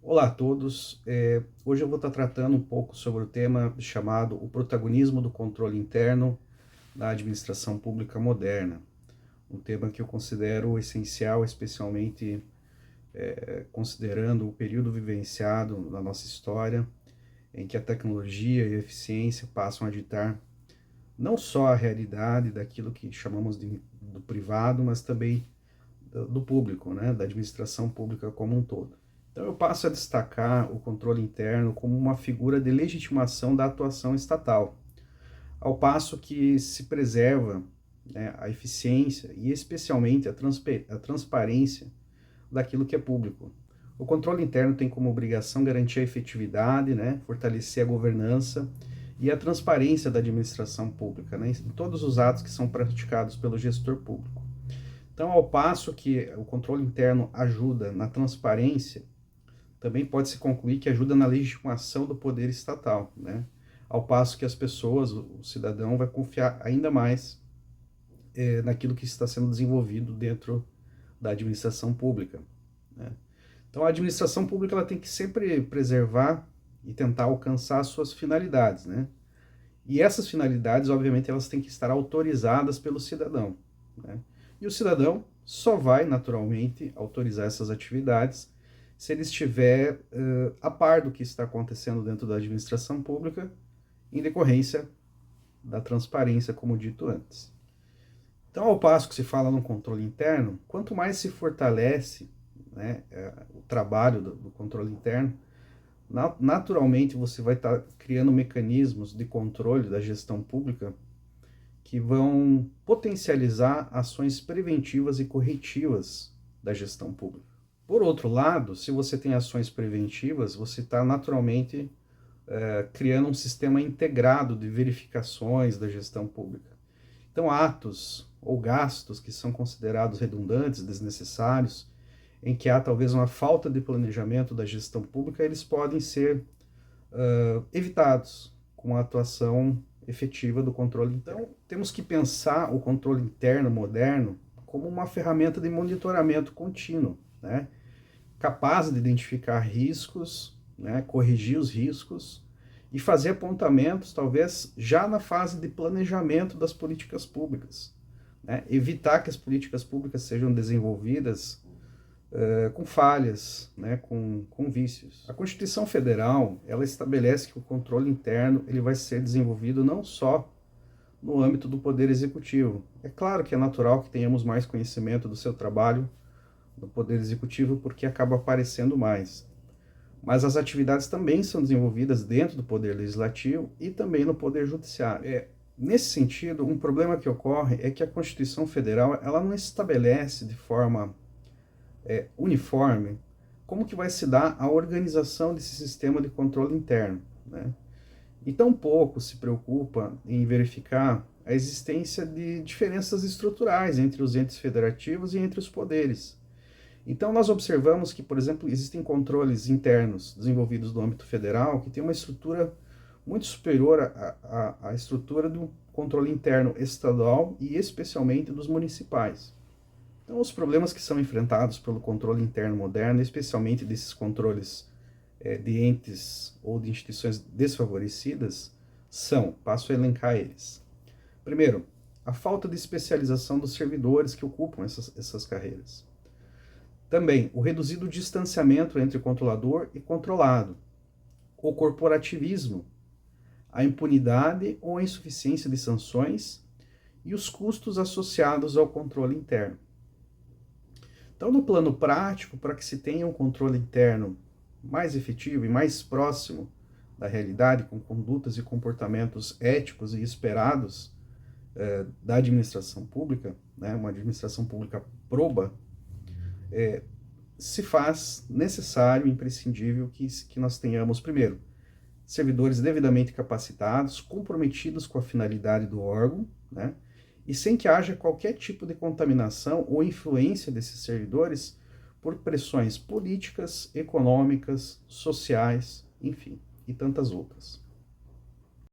Olá a todos. Hoje eu vou estar tratando um pouco sobre o tema chamado o protagonismo do controle interno na administração pública moderna. Um tema que eu considero essencial, especialmente considerando o período vivenciado na nossa história, em que a tecnologia e a eficiência passam a ditar não só a realidade daquilo que chamamos do privado, mas também do público, né, da administração pública como um todo. Então eu passo a destacar o controle interno como uma figura de legitimação da atuação estatal, ao passo que se preserva, né, a eficiência e especialmente a transparência daquilo que é público. O controle interno tem como obrigação garantir a efetividade, né, fortalecer a governança e a transparência da administração pública, né, em todos os atos que são praticados pelo gestor público. Então, ao passo que o controle interno ajuda na transparência, também pode-se concluir que ajuda na legitimação do poder estatal, né? Ao passo que as pessoas, o cidadão, vai confiar ainda mais naquilo que está sendo desenvolvido dentro da administração pública, né? Então, a administração pública ela tem que sempre preservar e tentar alcançar as suas finalidades, né? E essas finalidades, obviamente, elas têm que estar autorizadas pelo cidadão, né? E o cidadão só vai, naturalmente, autorizar essas atividades se ele estiver a par do que está acontecendo dentro da administração pública, em decorrência da transparência, como dito antes. Então, ao passo que se fala no controle interno, quanto mais se fortalece, né, o trabalho do controle interno, naturalmente você vai estar criando mecanismos de controle da gestão pública que vão potencializar ações preventivas e corretivas da gestão pública. Por outro lado, se você tem ações preventivas, você está naturalmente criando um sistema integrado de verificações da gestão pública. Então, atos ou gastos que são considerados redundantes, desnecessários, em que há talvez uma falta de planejamento da gestão pública, eles podem ser evitados com a atuação efetiva do controle interno. Então, temos que pensar o controle interno moderno como uma ferramenta de monitoramento contínuo, né? Capaz de identificar riscos, né? Corrigir os riscos e fazer apontamentos, talvez já na fase de planejamento das políticas públicas, né? Evitar que as políticas públicas sejam desenvolvidas com falhas, né, com vícios. A Constituição Federal, ela estabelece que o controle interno ele vai ser desenvolvido não só no âmbito do Poder Executivo. É claro que é natural que tenhamos mais conhecimento do seu trabalho no Poder Executivo, porque acaba aparecendo mais. Mas as atividades também são desenvolvidas dentro do Poder Legislativo e também no Poder Judiciário. Nesse sentido, um problema que ocorre é que a Constituição Federal ela não estabelece de forma uniforme como que vai se dar a organização desse sistema de controle interno, né? E tão pouco se preocupa em verificar a existência de diferenças estruturais entre os entes federativos e entre os poderes. Então nós observamos que, por exemplo, existem controles internos desenvolvidos no âmbito federal que têm uma estrutura muito superior à estrutura do controle interno estadual e especialmente dos municipais. Então, os problemas que são enfrentados pelo controle interno moderno, especialmente desses controles de entes ou de instituições desfavorecidas, passo a elencar eles. Primeiro, a falta de especialização dos servidores que ocupam essas carreiras. Também, o reduzido distanciamento entre controlador e controlado. O corporativismo, a impunidade ou a insuficiência de sanções e os custos associados ao controle interno. Então, no plano prático, para que se tenha um controle interno mais efetivo e mais próximo da realidade, com condutas e comportamentos éticos e esperados da administração pública, né, uma administração pública proba, se faz necessário, imprescindível, que nós tenhamos, primeiro, servidores devidamente capacitados, comprometidos com a finalidade do órgão, né, e sem que haja qualquer tipo de contaminação ou influência desses servidores por pressões políticas, econômicas, sociais, enfim, e tantas outras.